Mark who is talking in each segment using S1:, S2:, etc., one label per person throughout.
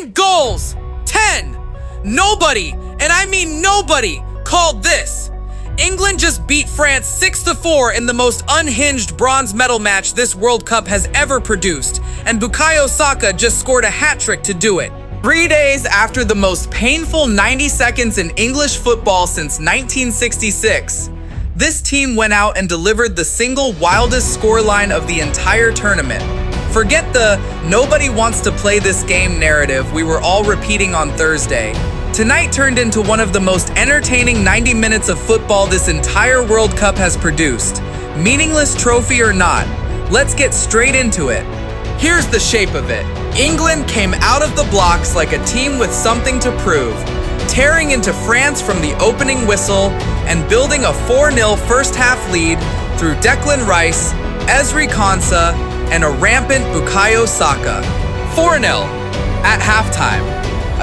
S1: 10 goals! 10! Nobody, and I mean nobody, called this. England just beat France 6-4 in the most unhinged bronze medal match this World Cup has ever produced, and Bukayo Saka just scored a hat-trick to do it. 3 days after the most painful 90 seconds in English football since 1966, this team went out and delivered the single wildest scoreline of the entire tournament. Forget the "nobody wants to play this game" narrative we were all repeating on Thursday. Tonight turned into one of the most entertaining 90 minutes of football this entire World Cup has produced. Meaningless trophy or not, let's get straight into it. Here's the shape of it. England came out of the blocks like a team with something to prove, tearing into France from the opening whistle and building a 4-0 first-half lead through Declan Rice, Ezri Konsa, and a rampant Bukayo Saka. 4-0 at halftime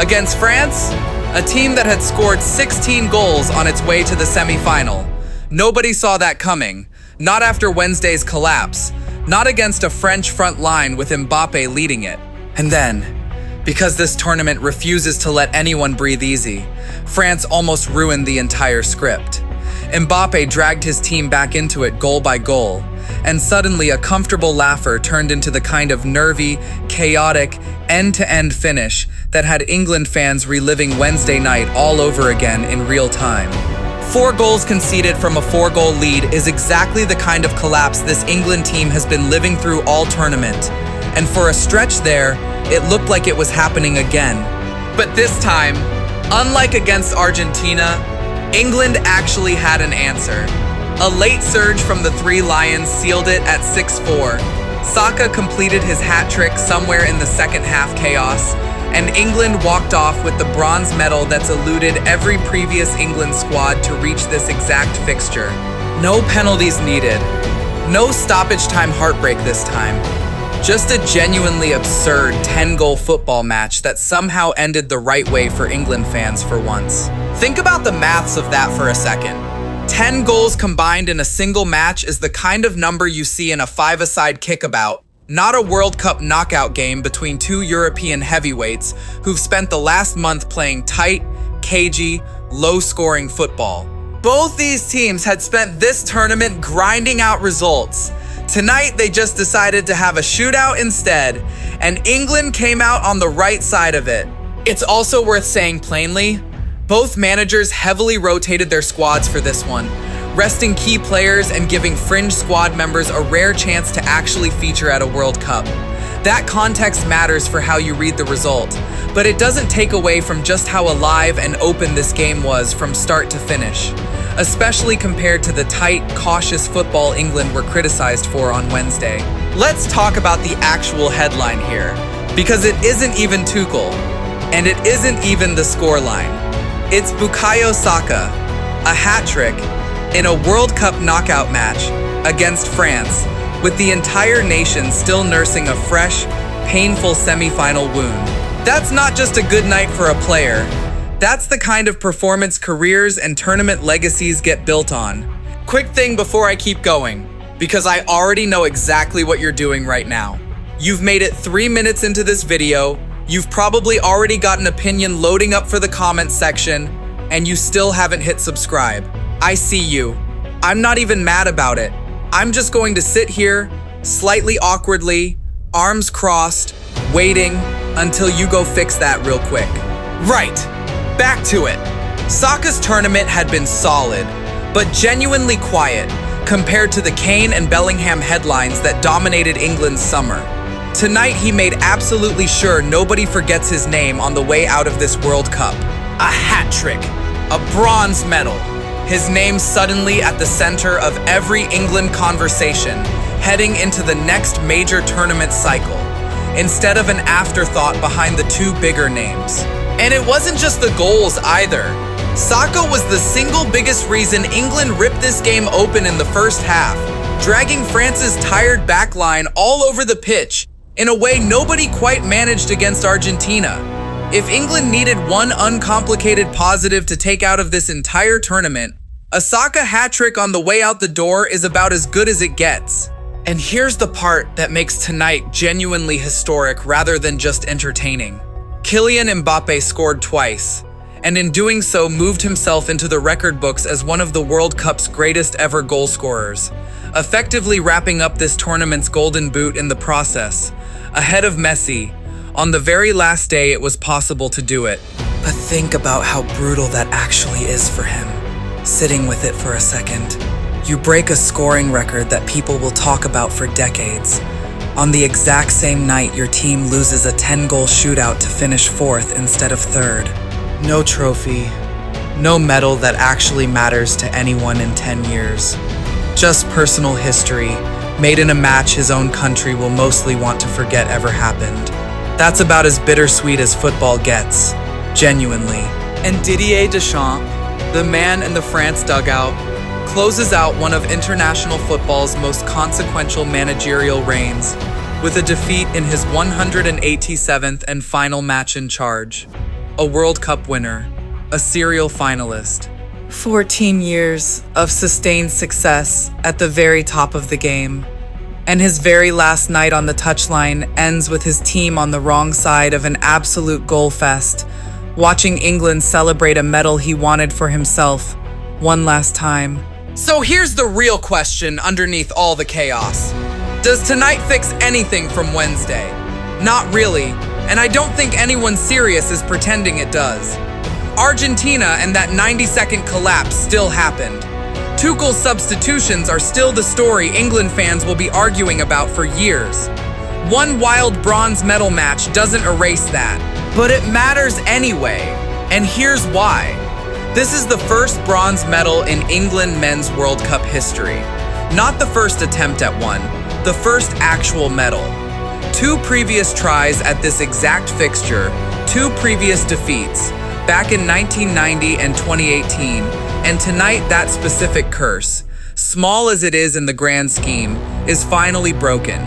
S1: against France, a team that had scored 16 goals on its way to the semifinal. Nobody saw that coming, not after Wednesday's collapse, not against a French front line with Mbappe leading it. And then, because this tournament refuses to let anyone breathe easy, France almost ruined the entire script. Mbappe dragged his team back into it goal by goal, and suddenly a comfortable laugher turned into the kind of nervy, chaotic, end-to-end finish that had England fans reliving Wednesday night all over again in real time. 4 goals conceded from a 4-goal lead is exactly the kind of collapse this England team has been living through all tournament. And for a stretch there, it looked like it was happening again. But this time, unlike against Argentina, England actually had an answer. A late surge from the Three Lions sealed it at 6-4. Saka completed his hat-trick somewhere in the second half chaos, and England walked off with the bronze medal that's eluded every previous England squad to reach this exact fixture. No penalties needed. No stoppage time heartbreak this time. Just a genuinely absurd 10-goal football match that somehow ended the right way for England fans for once. Think about the maths of that for a second. 10 goals combined in a single match is the kind of number you see in a 5-a-side kickabout, not a World Cup knockout game between 2 European heavyweights who've spent the last month playing tight, cagey, low-scoring football. Both these teams had spent this tournament grinding out results. Tonight, they just decided to have a shootout instead, and England came out on the right side of it. It's also worth saying plainly, both managers heavily rotated their squads for this one, resting key players and giving fringe squad members a rare chance to actually feature at a World Cup. That context matters for how you read the result, but it doesn't take away from just how alive and open this game was from start to finish, especially compared to the tight, cautious football England were criticized for on Wednesday. Let's talk about the actual headline here, because it isn't even Tuchel, and it isn't even the scoreline. It's Bukayo Saka, a hat-trick in a World Cup knockout match against France, with the entire nation still nursing a fresh, painful semi-final wound. That's not just a good night for a player. That's the kind of performance careers and tournament legacies get built on. Quick thing before I keep going, because I already know exactly what you're doing right now. You've made it 3 minutes into this video, you've probably already got an opinion loading up for the comments section, and you still haven't hit subscribe. I see you. I'm not even mad about it. I'm just going to sit here, slightly awkwardly, arms crossed, waiting until you go fix that real quick. Right. Back to it. Saka's tournament had been solid, but genuinely quiet compared to the Kane and Bellingham headlines that dominated England's summer. Tonight, he made absolutely sure nobody forgets his name on the way out of this World Cup. A hat trick, a bronze medal. His name suddenly at the center of every England conversation heading into the next major tournament cycle, instead of an afterthought behind the 2 bigger names. And it wasn't just the goals either. Saka was the single biggest reason England ripped this game open in the first half, dragging France's tired backline all over the pitch in a way nobody quite managed against Argentina. If England needed one uncomplicated positive to take out of this entire tournament, a Saka hat-trick on the way out the door is about as good as it gets. And here's the part that makes tonight genuinely historic rather than just entertaining. Kylian Mbappe scored twice, and in doing so moved himself into the record books as one of the World Cup's greatest ever goal scorers, effectively wrapping up this tournament's golden boot in the process, ahead of Messi. On the very last day it was possible to do it. But think about how brutal that actually is for him. Sitting with it for a second. You break a scoring record that people will talk about for decades. On the exact same night your team loses a 10-goal shootout to finish fourth instead of third. No trophy, no medal that actually matters to anyone in 10 years. Just personal history, made in a match his own country will mostly want to forget ever happened. That's about as bittersweet as football gets, genuinely. And Didier Deschamps, the man in the France dugout, closes out one of international football's most consequential managerial reigns with a defeat in his 187th and final match in charge. A World Cup winner, a serial finalist. 14 years of sustained success at the very top of the game. And his very last night on the touchline ends with his team on the wrong side of an absolute goal fest, watching England celebrate a medal he wanted for himself one last time. So here's the real question underneath all the chaos. Does tonight fix anything from Wednesday? Not really. And I don't think anyone serious is pretending it does. Argentina and that 90-second collapse still happened. Tuchel's substitutions are still the story England fans will be arguing about for years. One wild bronze medal match doesn't erase that, but it matters anyway. And here's why. This is the first bronze medal in England men's World Cup history. Not the first attempt at one, the first actual medal. 2 previous tries at this exact fixture, 2 previous defeats, back in 1990 and 2018, and tonight that specific curse, small as it is in the grand scheme, is finally broken.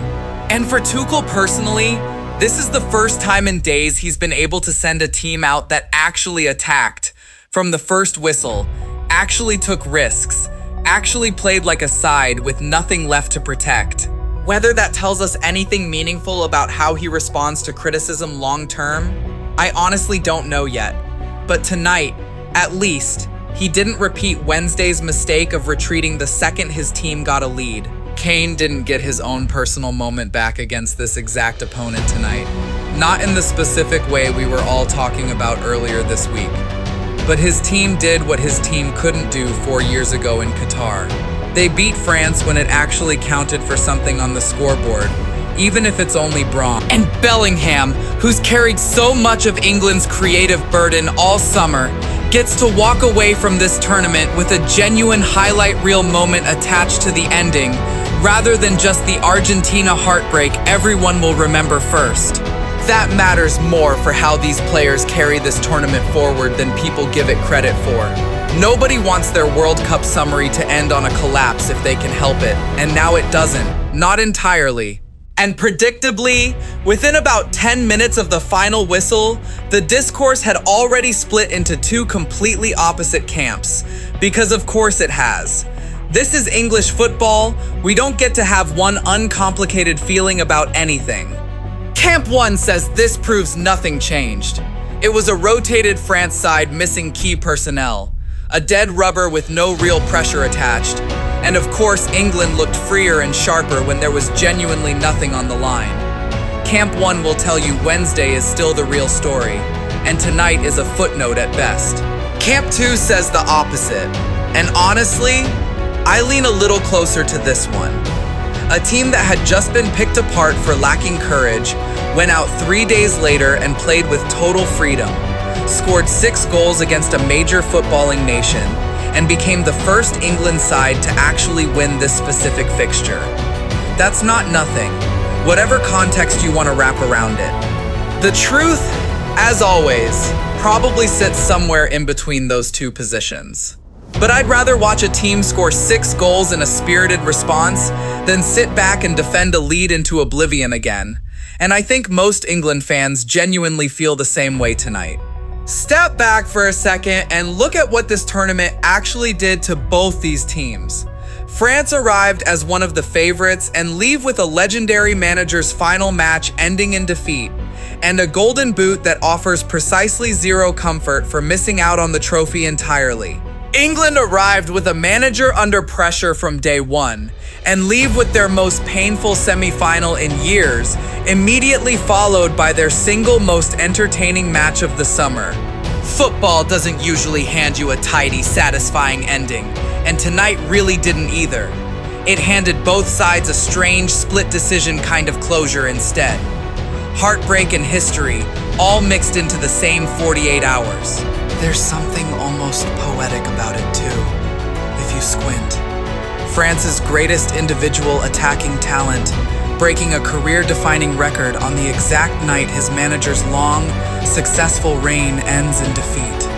S1: And for Tuchel personally, this is the first time in days he's been able to send a team out that actually attacked from the first whistle, actually took risks, actually played like a side with nothing left to protect. Whether that tells us anything meaningful about how he responds to criticism long term, I honestly don't know yet. But tonight, at least, he didn't repeat Wednesday's mistake of retreating the second his team got a lead. Kane didn't get his own personal moment back against this exact opponent tonight. Not in the specific way we were all talking about earlier this week. But his team did what his team couldn't do 4 years ago in Qatar. They beat France when it actually counted for something on the scoreboard, even if it's only bronze. And Bellingham, who's carried so much of England's creative burden all summer, gets to walk away from this tournament with a genuine highlight reel moment attached to the ending, rather than just the Argentina heartbreak everyone will remember first. That matters more for how these players carry this tournament forward than people give it credit for. Nobody wants their World Cup summary to end on a collapse if they can help it, and now it doesn't. Not entirely. And predictably, within about 10 minutes of the final whistle, the discourse had already split into 2 completely opposite camps. Because of course it has. This is English football. We don't get to have one uncomplicated feeling about anything. Camp 1 says this proves nothing changed. It was a rotated France side missing key personnel, a dead rubber with no real pressure attached, and of course England looked freer and sharper when there was genuinely nothing on the line. Camp 1 will tell you Wednesday is still the real story, and tonight is a footnote at best. Camp 2 says the opposite, and honestly, I lean a little closer to this one. A team that had just been picked apart for lacking courage went out 3 days later and played with total freedom, scored 6 goals against a major footballing nation, and became the first England side to actually win this specific fixture. That's not nothing, whatever context you want to wrap around it. The truth, as always, probably sits somewhere in between those 2 positions. But I'd rather watch a team score 6 goals in a spirited response than sit back and defend a lead into oblivion again. And I think most England fans genuinely feel the same way tonight. Step back for a second and look at what this tournament actually did to both these teams. France arrived as one of the favorites and leave with a legendary manager's final match ending in defeat. and a golden boot that offers precisely zero comfort for missing out on the trophy entirely. England arrived with a manager under pressure from day one and leave with their most painful semi-final in years, immediately followed by their single most entertaining match of the summer. Football doesn't usually hand you a tidy, satisfying ending, and tonight really didn't either. It handed both sides a strange, split-decision kind of closure instead. Heartbreak and history, all mixed into the same 48 hours. There's something almost poetic about it too, if you squint. France's greatest individual attacking talent, breaking a career-defining record on the exact night his manager's long, successful reign ends in defeat.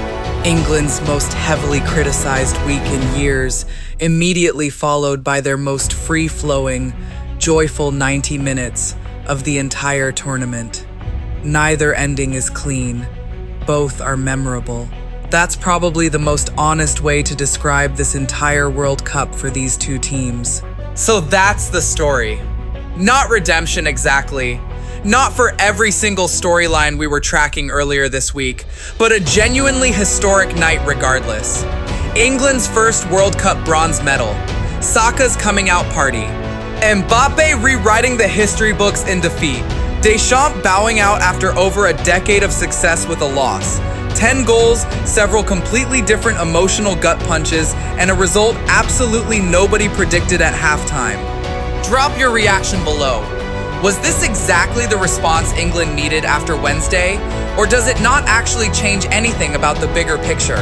S1: England's most heavily criticized week in years, immediately followed by their most free-flowing, joyful 90 minutes of the entire tournament. Neither ending is clean. Both are memorable. That's probably the most honest way to describe this entire World Cup for these two teams. So that's the story. Not redemption exactly. Not for every single storyline we were tracking earlier this week, but a genuinely historic night regardless. England's first World Cup bronze medal, Saka'S coming out party, Mbappe rewriting the history books in defeat, Deschamps bowing out after over a decade of success with a loss, 10 goals, several completely different emotional gut punches, and a result absolutely nobody predicted at halftime. Drop your reaction below. Was this exactly the response England needed after Wednesday, or does it not actually change anything about the bigger picture?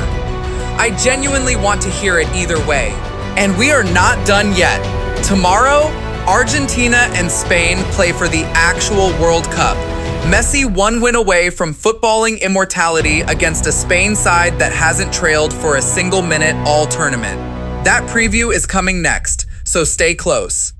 S1: I genuinely want to hear it either way. And we are not done yet. Tomorrow, Argentina and Spain play for the actual World Cup. Messi one win away from footballing immortality against a Spain side that hasn't trailed for a single minute all tournament. That preview is coming next, so stay close.